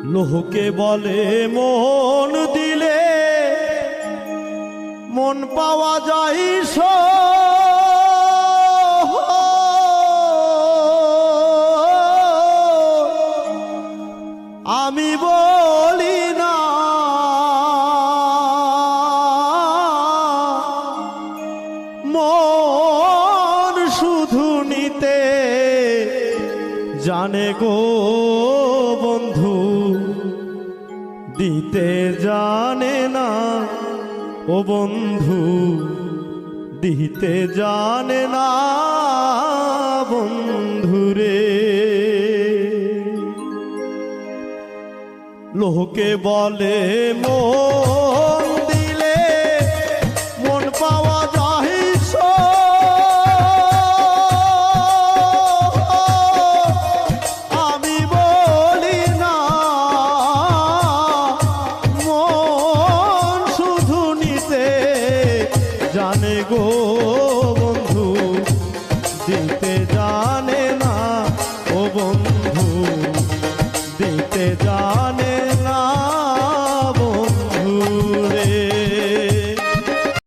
লোহকে বলে মন দিলে মন পাওয়া যায় আমি বলি না মন শুধু নিতে জানে গো বন্ধু, দিতে জানে না ও বন্ধু, দিতে জানে না বন্ধুরে। লোহকে বলে মন দিলে মন পাওয়া যায় আমি বলি না মন শুধু নিতে জানে গো বন্ধু, দিতে জানে না ও বন্ধু, দিতে জানে